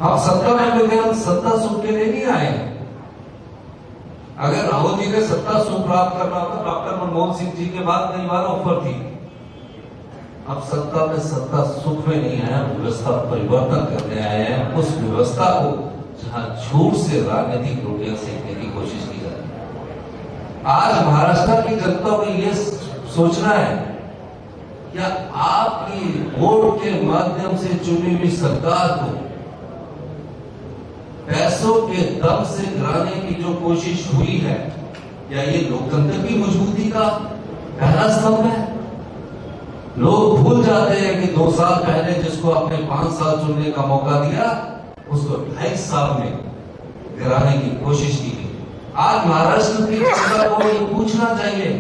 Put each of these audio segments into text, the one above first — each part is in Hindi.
हम सत्ता में भी थे, हम सत्ता सुख के लिए नहीं आए। अगर राहुल जी ने सत्ता सुख प्राप्त करना होता, डॉक्टर मनमोहन सिंह जी के बाद कई बार ऑफर थी। अब सत्ता में सत्ता सुख में नहीं आया, व्यवस्था परिवर्तन करने आए हैं। उस व्यवस्था को जहां झूठ से राजनीतिक रोटियां सेकने की कोशिश की जा रही है। आज महाराष्ट्र की जनता को यह सोचना है, क्या आपकी वोट के माध्यम से चुनी हुई सरकार को पैसों के दम से गिराने की जो कोशिश हुई है, क्या ये लोकतंत्र की मजबूती का पहला स्तंभ है? लोग भूल जाते हैं कि 2 साल पहले जिसको आपने 5 साल चुनने का मौका दिया, उसको 2.5 साल में गिराने की कोशिश की गई। आज महाराष्ट्र की जनता को ये पूछना चाहिए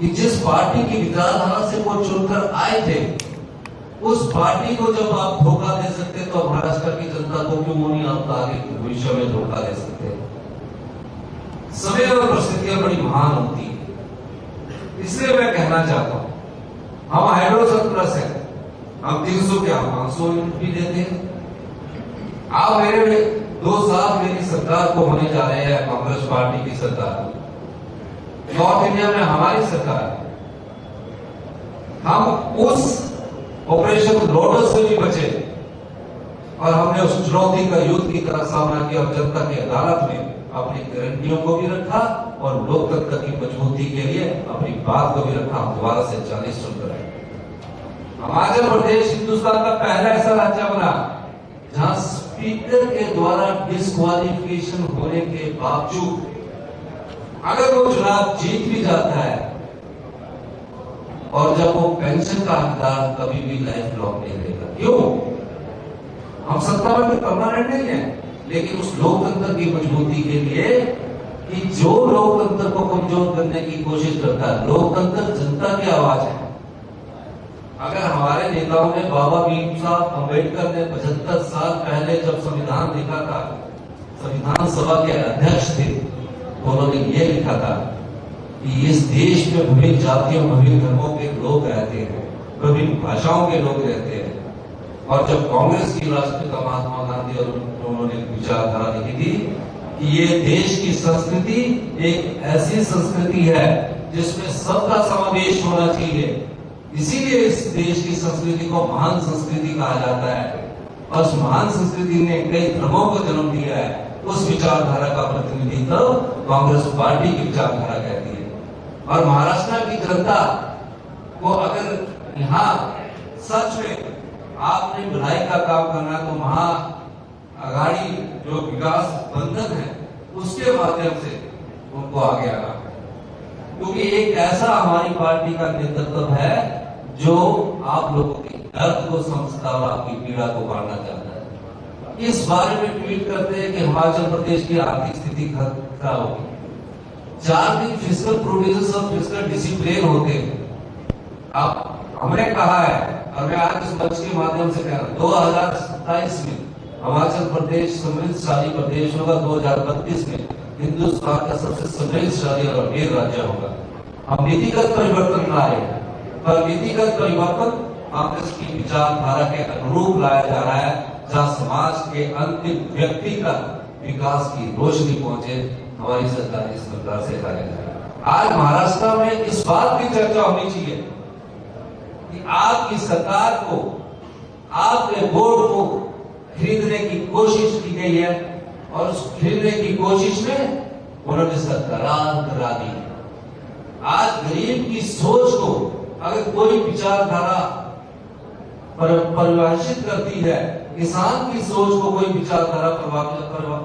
कि जिस पार्टी की विचारधारा से वो चुनकर आए थे, उस पार्टी को जब आप धोखा दे सकते तो महाराष्ट्र की जनता को क्यों नहीं आप आगे भविष्य में धोखा दे सकते? समय और परिस्थितियां बड़ी महान होती है। इसलिए मैं कहना चाहता हूं, हम हाइड्रोसल्फरस है, हम 300 के 500 यूनिट भी देते हैं। आप मेरे 2 साल मेरी सरकार को होने जा रहे हैं, कांग्रेस पार्टी की सरकार, नॉर्थ इंडिया में हमारी सरकार है। हम उस ऑपरेशन लोटस से भी बचे और हमने उस चुनौती का युद्ध की तरह सामना किया और जनता की अदालत में अपनी गारंटियों को भी रखा और लोकतंत्र की मजबूती के लिए अपनी बात को भी रखा। हम दोबारा से 40 चुनकर आए। हिमाचल प्रदेश हिंदुस्तान का पहला ऐसा राज्य बना जहां स्पीकर के द्वारा डिस्क्वालिफिकेशन होने के बावजूद अगर वो चुनाव जीत भी जाता है और जब वो पेंशन का हकदार कभी भी लाइफ लॉन्ग नहीं रहेगा। क्यों? हम सत्ता में परमानेंट नहीं है, लेकिन उस लोकतंत्र की मजबूती के लिए कि जो लोकतंत्र को कमजोर करने की कोशिश करता है, लोकतंत्र जनता की आवाज है। अगर हमारे नेताओं ने, बाबा भीम साहब अम्बेडकर ने 75 साल पहले जब संविधान लिखा था, संविधान सभा के अध्यक्ष थे, तो उन्होंने ये लिखा था कि इस देश में विभिन्न जातियों, विभिन्न धर्मों के लोग रहते हैं, विभिन्न भाषाओं के लोग रहते हैं। और जब कांग्रेस की राष्ट्रपिता महात्मा गांधी और उन्होंने विचारधारा लिखी थी कि ये देश की संस्कृति एक ऐसी संस्कृति है जिसमें सबका समावेश होना चाहिए, इसीलिए इस देश की संस्कृति को महान संस्कृति कहा जाता है। और उस महान संस्कृति ने कई धर्मों को जन्म दिया है। उस विचारधारा का प्रतिनिधित्व कांग्रेस पार्टी की विचारधारा कहती है। और महाराष्ट्र की जनता को अगर यहाँ सच में आपने भलाई का काम करना है तो महा आघाड़ी जो विकास बंधन है उसके माध्यम से उनको आगे आना है, क्योंकि एक ऐसा हमारी पार्टी का नेतृत्व है जो आप लोगों के दर्द को समझता और आपकी पीड़ा को बांटना चाहता है। इस बारे में ट्वीट करते हैं कि हिमाचल प्रदेश की आर्थिक स्थिति खराब होगी। 4 दिन फिस्कल प्रोड्यूसर्स और फिस्कल डिसिप्लिन होते हैं। अब हमने कहा है और मैं आज इस मंच के माध्यम से कह रहा हूं, 2027 में हिमाचल प्रदेश समृद्धशाली प्रदेश होगा, 2032 में हिंदुस्तान का सबसे समृद्धशाली और अमीर राज्य होगा। हम नीतिगत परिवर्तन लाए, पर नीतिगत परिवर्तन कांग्रेस की विचारधारा के अनुरूप लाया जा रहा है, जहां समाज के अंतिम व्यक्ति का विकास की रोशनी पहुंचे। हमारी सरकार इस प्रकार से कार्य करेगी। आज महाराष्ट्र में इस बात की चर्चा होनी चाहिए कि आपकी सरकार को, आपके वोट को खरीदने की कोशिश की गई है और उस खरीदने की कोशिश में उन्होंने सरकार करा दी। आज गरीब की सोच को अगर कोई विचारधारा परिभाषित करती है, किसान की सोच को कोई विचारधारा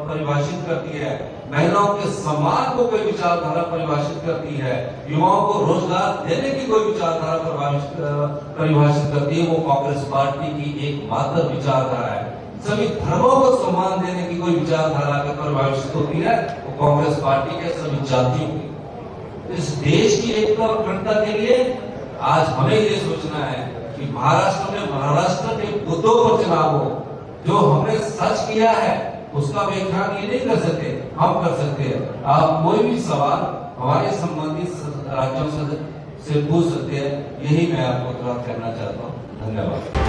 परिभाषित करती है, महिलाओं के सम्मान को कोई विचारधारा परिभाषित करती है, युवाओं को रोजगार देने की कोई विचारधारा परिभाषित करती है, वो कांग्रेस पार्टी की एकमात्र विचारधारा है। सभी धर्मों को सम्मान देने की कोई विचारधारा परिभाषित होती है, वो कांग्रेस पार्टी के सभी जातियों की। इस देश की एकता और अखंडता के लिए आज हमें ये सोचना है कि महाराष्ट्र में महाराष्ट्र के मुद्दों पर चुनाव हो। जो हमने सच किया है उसका व्याख्यान ये नहीं कर सकते, हम कर सकते हैं। आप कोई भी सवाल हमारे संबंधित राज्यों से पूछ सकते हैं। यही मैं आपको तुरंत कहना चाहता हूँ। धन्यवाद।